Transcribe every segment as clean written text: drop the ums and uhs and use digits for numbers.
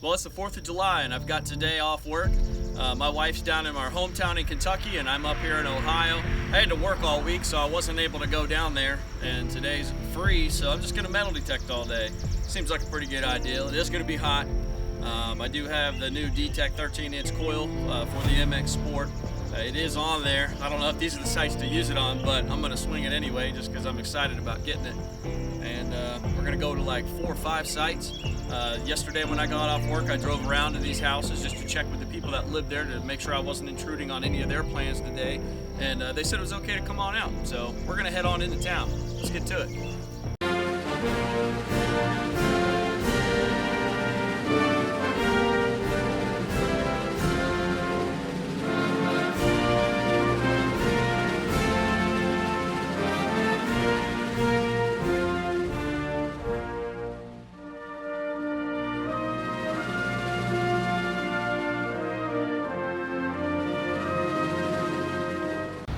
Well, it's the 4th of July and I've got today off work. My wife's down in our hometown in Kentucky and I'm up here in Ohio. I had to work all week, so I wasn't able to go down there, and today's free, so I'm just gonna metal detect all day. Seems like a pretty good idea. It is gonna be hot. I do have the new Detech 13-inch coil for the MX Sport. It is on there. I don't know if these are the sites to use it on, but I'm gonna swing it anyway just because I'm excited about getting it. And we're gonna go to like 4 or 5 sites. Yesterday when I got off work, I drove around to these houses just to check with the people that lived there to make sure I wasn't intruding on any of their plans today. And they said it was okay to come on out. So we're gonna head on into town. Let's get to it.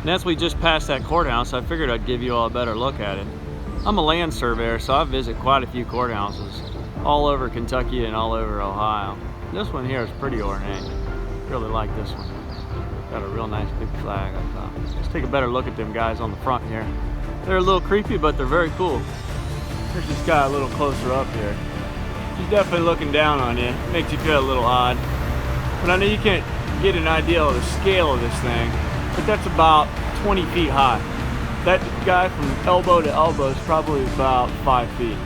And as we just passed that courthouse, I figured I'd give you all a better look at it. I'm a land surveyor, so I visit quite a few courthouses all over Kentucky and all over Ohio. This one here is pretty ornate. Really like this one. Got a real nice big flag up top. Let's take a better look at them guys on the front here. They're a little creepy, but they're very cool. Here's this guy a little closer up here. He's definitely looking down on you. Makes you feel a little odd. But I know you can't get an idea of the scale of this thing, but that's about 20 feet high. That guy from elbow to elbow is probably about 5 feet.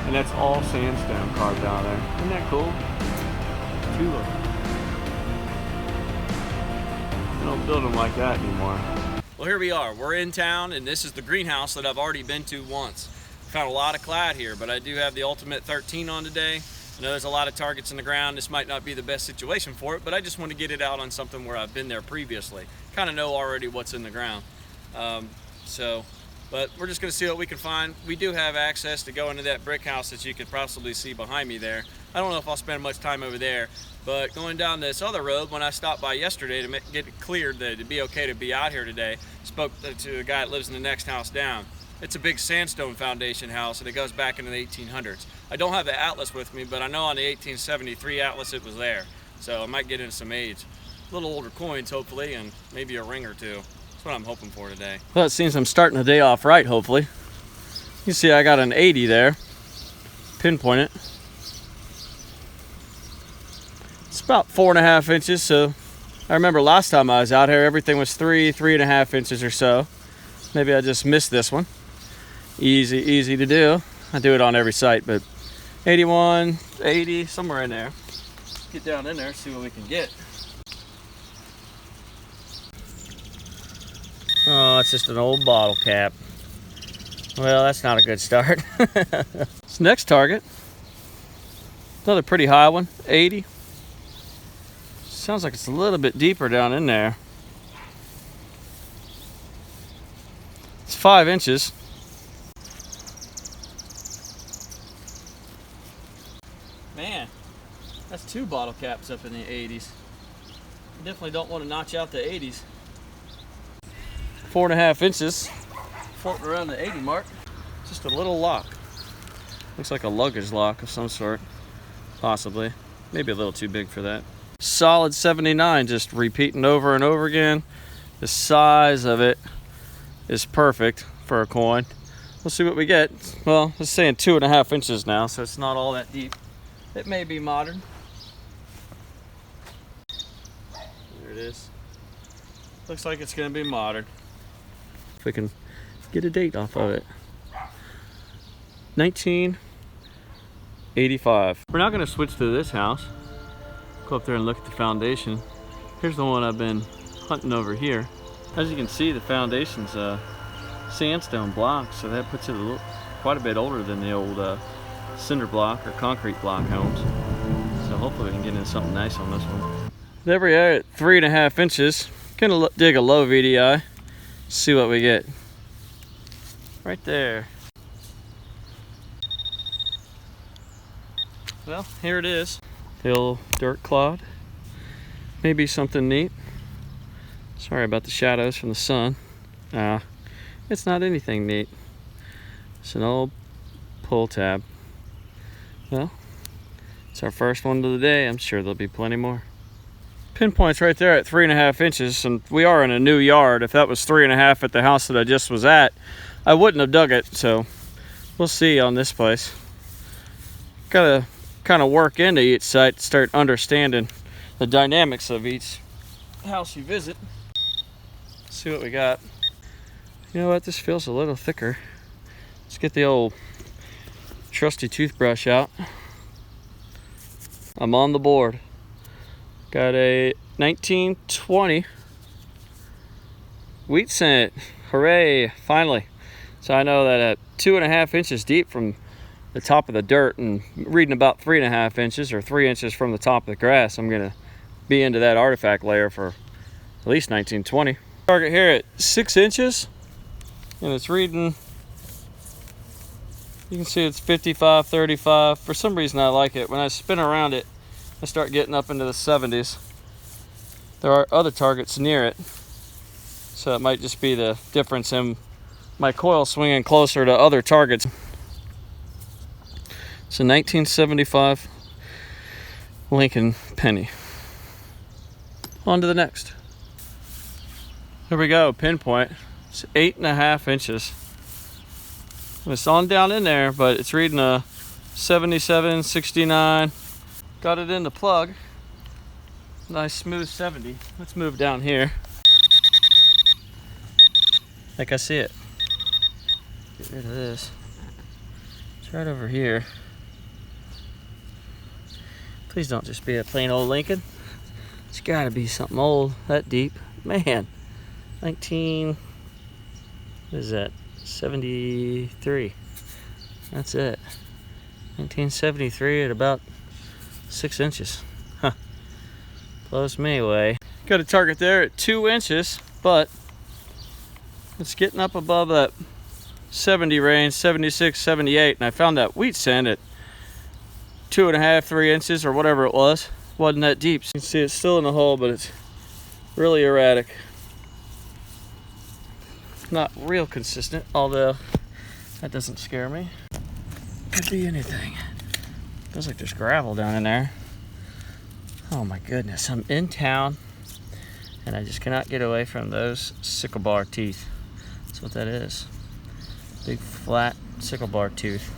And that's all sandstone carved out there. Isn't that cool? Two of them. They don't build them like that anymore. Well, here we are. We're in town, and this is the greenhouse that I've already been to once. Found a lot of clad here, but I do have the Ultimate 13 on today. I know there's a lot of targets in the ground. This might not be the best situation for it, but I just want to get it out on something where I've been there previously. Kind of know already what's in the ground. But we're just going to see what we can find. We do have access to go into that brick house that you could possibly see behind me there. I don't know if I'll spend much time over there, but going down this other road, when I stopped by yesterday to get it cleared that it'd be okay to be out here today, spoke to the guy that lives in the next house down. It's a big sandstone foundation house, and it goes back into the 1800s. I don't have the atlas with me, but I know on the 1873 atlas it was there. So I might get into some age. A little older coins, hopefully, and maybe a ring or two. That's what I'm hoping for today. Well, it seems I'm starting the day off right, hopefully. You see I got an 80 there. Pinpoint it. It's about 4.5 inches, so I remember last time I was out here, everything was 3.5 inches or so. Maybe I just missed this one. Easy to do. I do it on every site, but 81, 80, somewhere in there. Get down in there, see what we can get. Oh, it's just an old bottle cap. Well, that's not a good start. This next target, another pretty high one, 80. Sounds like it's a little bit deeper down in there. It's 5 inches. Man, that's 2 bottle caps up in the 80s. You definitely don't want to notch out the 80s. 4.5 inches, floating around the 80 mark. Just a little lock. Looks like a luggage lock of some sort, possibly. Maybe a little too big for that. Solid 79, just repeating over and over again. The size of it is perfect for a coin. We'll see what we get. Well, it's saying 2.5 inches now, so it's not all that deep. It may be modern. There it is. Looks like it's going to be modern. If we can get a date off of it. 1985. We're now going to switch to this house. Go up there and look at the foundation. Here's the one I've been hunting over here. As you can see, the foundation's sandstone block, so that puts it quite a bit older than the old cinder block or concrete block homes. So hopefully we can get into something nice on this one. There we are at 3.5 inches. Gonna dig a low VDI. See what we get. Right there. Well, here it is. The old dirt clod. Maybe something neat. Sorry about the shadows from the sun. It's not anything neat. It's an old pull tab. Well, it's It's our first one of the day. I'm sure there'll be plenty more. Pinpoint's right there at 3.5 inches, and we are in a new yard. If that was 3.5 at the house that I just was at, I wouldn't have dug it, so we'll see on this place. Gotta kind of work into each site to start understanding the dynamics of each house you visit. Let's see what we got. You know what, this feels a little thicker. Let's get the old trusty toothbrush out. I'm on the board. Got a 1920 wheat cent. Hooray, finally. So I know that at 2.5 inches deep from the top of the dirt and reading about 3.5 inches or 3 inches from the top of the grass, I'm gonna be into that artifact layer for at least 1920. Target here at 6 inches, and it's reading, you can see it's 55, 35. For some reason I like it. When I spin around it, I start getting up into the 70s. There are other targets near it, so it might just be the difference in my coil swinging closer to other targets. It's a 1975 Lincoln penny. On to the next. Here we go, pinpoint. It's 8.5 inches. It's on down in there, but it's reading a 77, 69. Got it in the plug. Nice smooth 70. Let's move down here. Like I see it. Get rid of this. It's right over here. Please don't just be a plain old Lincoln. It's gotta be something old, that deep. Man, 19, what is that? 73. That's it. 1973 at about 6 inches. Huh. Blows me away. Got a target there at 2 inches, but it's getting up above that 70 range, 76, 78, and I found that wheat cent at 2.5, 3 inches or whatever it was. Wasn't that deep. So you can see it's still in the hole, but it's really erratic. Not real consistent, although that doesn't scare me. Could be anything. Feels like there's gravel down in there. Oh my goodness, I'm in town and I just cannot get away from those sickle bar teeth. That's what that is. Big flat sickle bar tooth.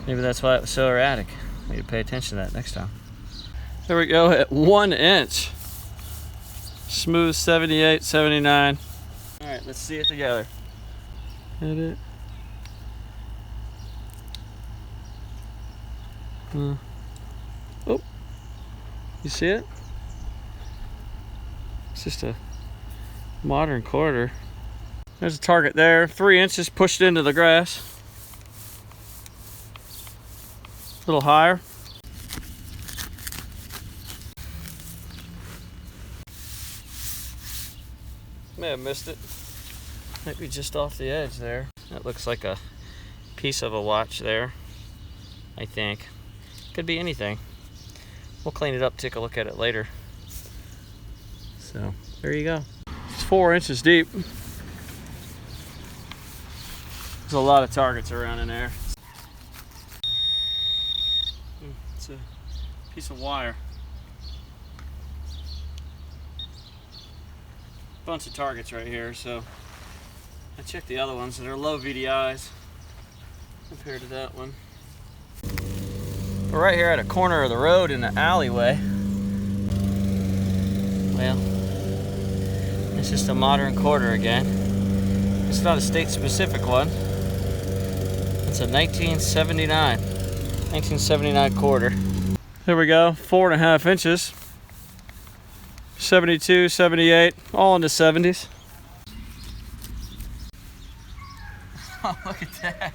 Maybe that's why it was so erratic. I need to pay attention to that next time. There we go at 1 inch. Smooth 78, 79. All right, let's see it together. Hit it. Oh, you see it? It's just a modern quarter. There's a target there, 3 inches pushed into the grass. A little higher. May have missed it. Might be just off the edge there. That looks like a piece of a watch there, I think. Could be anything. We'll clean it up, take a look at it later. So, there you go. It's 4 inches deep. There's a lot of targets around in there. It's a piece of wire. Bunch of targets right here, so I checked the other ones that are low VDIs compared to that one. We're right here at a corner of the road in the alleyway. Well, it's just a modern quarter again. It's not a state-specific one. It's a 1979 quarter. Here we go, 4.5 inches. 72, 78, all in the 70s. Oh, look at that.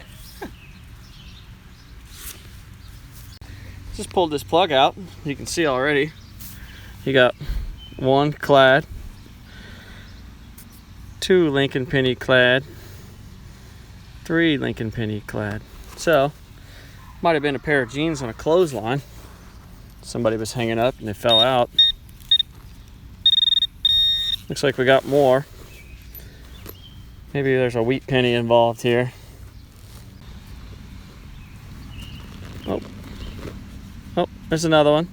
Just pulled this plug out. You can see already. You got 1 clad, 2 Lincoln penny clad, 3 Lincoln penny clad. So, might have been a pair of jeans on a clothesline. Somebody was hanging up and they fell out. Looks like we got more. Maybe there's a wheat penny involved here. Oh, There's another one.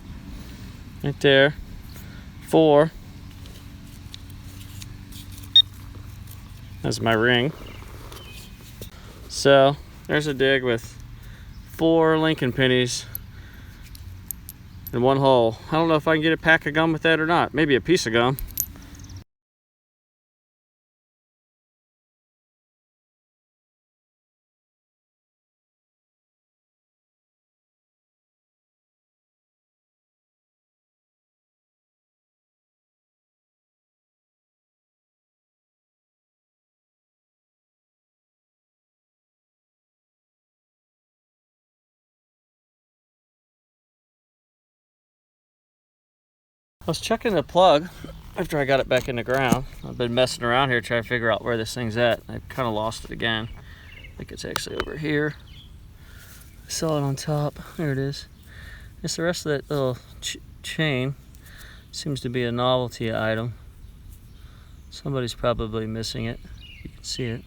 Right there. 4. That's my ring. So there's a dig with 4 Lincoln pennies in one hole. I don't know if I can get a pack of gum with that or not. Maybe a piece of gum. I was checking the plug after I got it back in the ground. I've been messing around here trying to figure out where this thing's at. I kind of lost it again. I think it's actually over here. I saw it on top. There it is. It's the rest of that little chain. Seems to be a novelty item. Somebody's probably missing it. You can see it.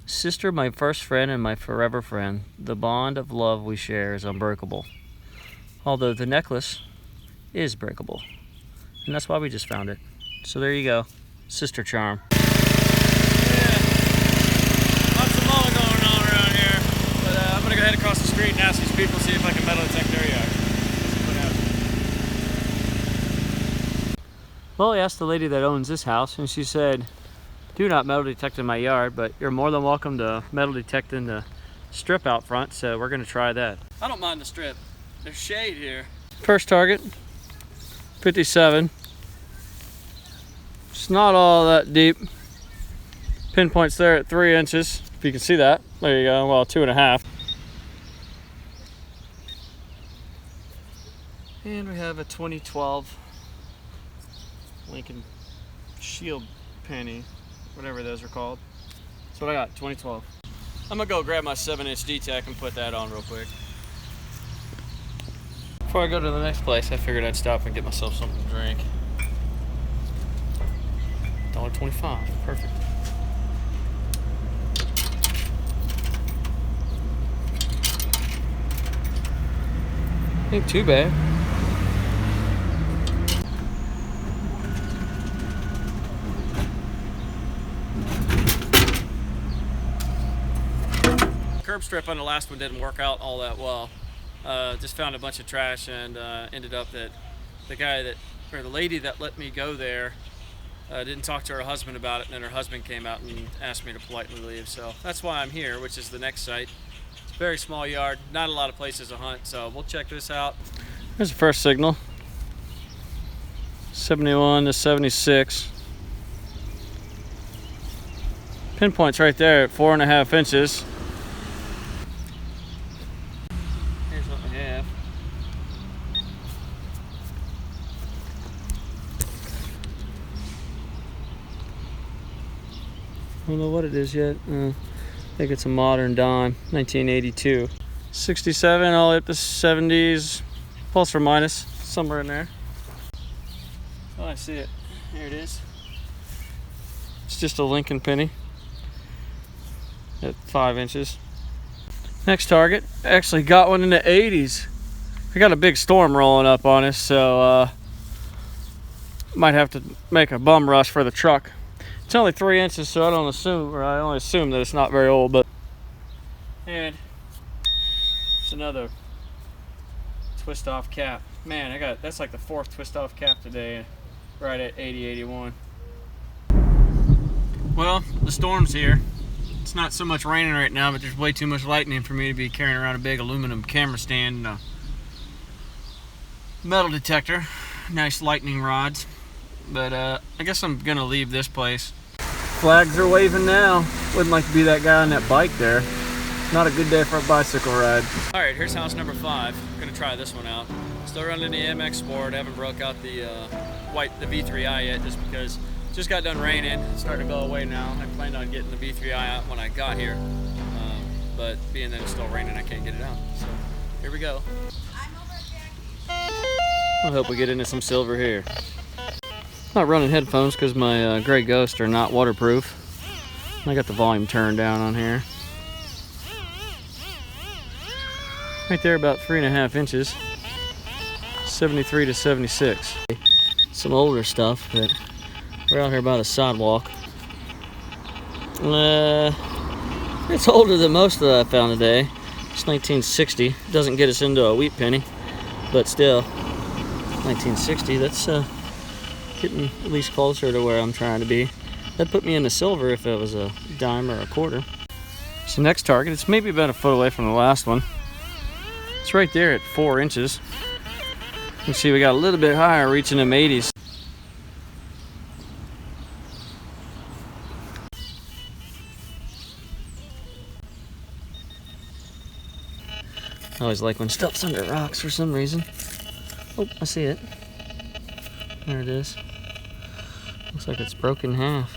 Sister, my first friend and my forever friend. The bond of love we share is unbreakable. Although the necklace is breakable. And that's why we just found it. So there you go. Sister charm. Yeah. Lots of mowing going on around here. But I'm going to go head across the street and ask these people, see if I can metal detect their yard. Well, I asked the lady that owns this house, and she said, do not metal detect in my yard, but you're more than welcome to metal detect in the strip out front, so we're going to try that. I don't mind the strip. There's shade here. First target, 57. It's not all that deep. Pinpoint's there at 3 inches, if you can see that. There you go, well, 2.5. And we have a 2012 Lincoln Shield penny, whatever those are called. That's what I got, 2012. I'm gonna go grab my 7-inch Detech and put that on real quick. Before I go to the next place, I figured I'd stop and get myself something to drink. $1.25, perfect. Ain't too bad. Curb strip on the last one didn't work out all that well. Just found a bunch of trash and ended up that the guy that, or the lady that let me go there didn't talk to her husband about it, and then her husband came out and asked me to politely leave. So that's why I'm here, which is the next site. It's a very small yard, not a lot of places to hunt, so we'll check this out. There's the first signal. 71 to 76. Pinpoint's right there at 4.5 inches. Here's what we have. I don't know what it is yet. I think it's a modern dime, 1982. 67 all the way up to 70s, plus or minus, somewhere in there. Oh, I see it. Here it is. It's just a Lincoln penny at 5 inches. Next target, actually got one in the 80s. We got a big storm rolling up on us, so might have to make a bum rush for the truck. It's only 3 inches, so I only assume that it's not very old, but. And it's another twist off cap. Man, that's like the 4th twist off cap today, right at 80, 81. Well, the storm's here. It's not so much raining right now, but there's way too much lightning for me to be carrying around a big aluminum camera stand and a metal detector. Nice lightning rods. But I guess I'm gonna leave this place. Flags are waving now. Wouldn't like to be that guy on that bike there. Not a good day for a bicycle ride. All right, here's house number 5. I'm gonna try this one out. Still running the MX Sport. Haven't broke out the V3i yet, just because it just got done raining. It's starting to go away now. I planned on getting the V3i out when I got here, but being that it's still raining, I can't get it out. So here we go. I hope we get into some silver here. Not running headphones because my Gray Ghost are not waterproof. I got the volume turned down on here. Right there, about 3.5 inches. 73 to 76. Some older stuff, but we're out here by the sidewalk. It's older than most that I found today. It's 1960. Doesn't get us into a wheat penny, but still, 1960. That's getting at least closer to where I'm trying to be. That'd put me in the silver if it was a dime or a quarter. So next target, it's maybe about a foot away from the last one. It's right there at 4 inches. You can see we got a little bit higher, reaching them 80s. I always like when stuff's under rocks for some reason. Oh, I see it. There it is. Looks like it's broken in half.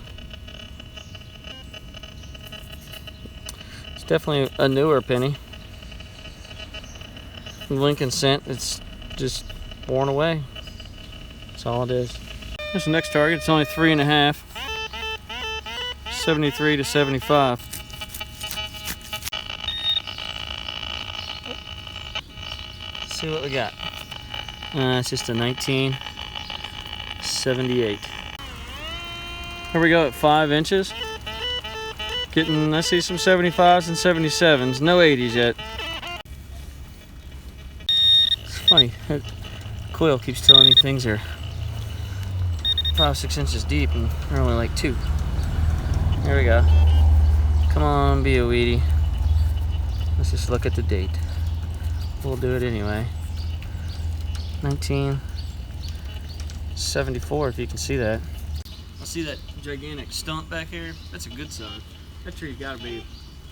It's definitely a newer penny. Lincoln cent, it's just worn away. That's all it is. Here's the next target. It's only 3.5. 73 to 75. Let's see what we got. It's just a 1978. Here we go at 5 inches. I see some 75s and 77s. No 80s yet. It's funny. That coil keeps telling me things are 5-6 inches deep and they're only like 2. There we go. Come on, be a weedy. Let's just look at the date. We'll do it anyway. 1974, if you can see that. I see that gigantic stump back here. That's a good sign. That tree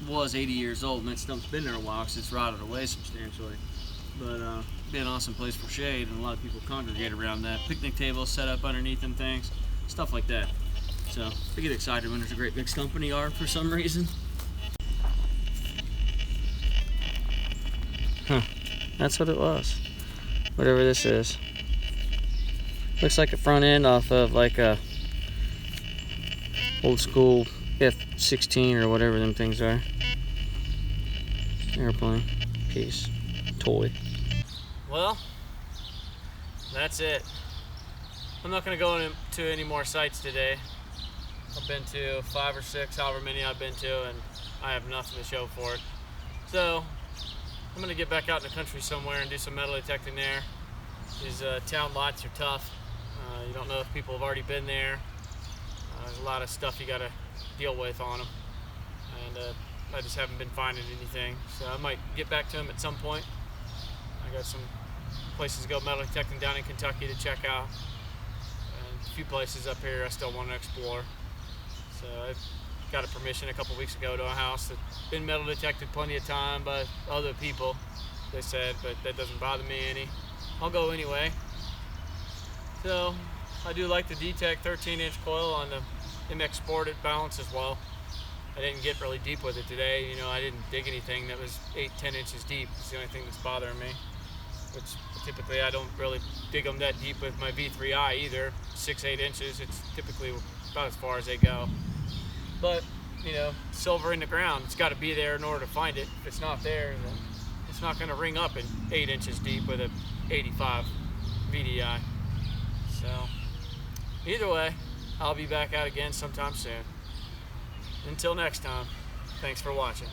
was 80 years old, and that stump's been there a while because it's rotted away substantially. But be an awesome place for shade, and a lot of people congregate around that. Picnic tables set up underneath them things, stuff like that. So I get excited when there's a great big stump in the yard for some reason. Huh, that's what it was. Whatever this is. Looks like a front end off of like a old school F-16 or whatever them things are. Airplane piece, toy. Well, that's it. I'm not going to go into any more sites today. I've been to 5 or 6, however many I've been to, and I have nothing to show for it. So I'm going to get back out in the country somewhere and do some metal detecting there. These town lots are tough. You don't know if people have already been there. There's a lot of stuff you got to deal with on them, and I just haven't been finding anything. So I might get back to them at some point. I got some places to go metal detecting down in Kentucky to check out, and a few places up here I still want to explore. So I got a permission a couple weeks ago to a house that's been metal detected plenty of time by other people, they said, but that doesn't bother me any. I'll go anyway. So I do like the Detech 13-inch coil on the MX Sport balance as well. I didn't get really deep with it today. You know, I didn't dig anything that was 8-10 inches deep. It's the only thing that's bothering me, which typically I don't really dig them that deep with my V3i either. 6-8 inches, it's typically about as far as they go. But, you know, silver in the ground, it's got to be there in order to find it. If it's not there, then it's not going to ring up in 8 inches deep with a 85 VDI. So either way, I'll be back out again sometime soon. Until next time, thanks for watching.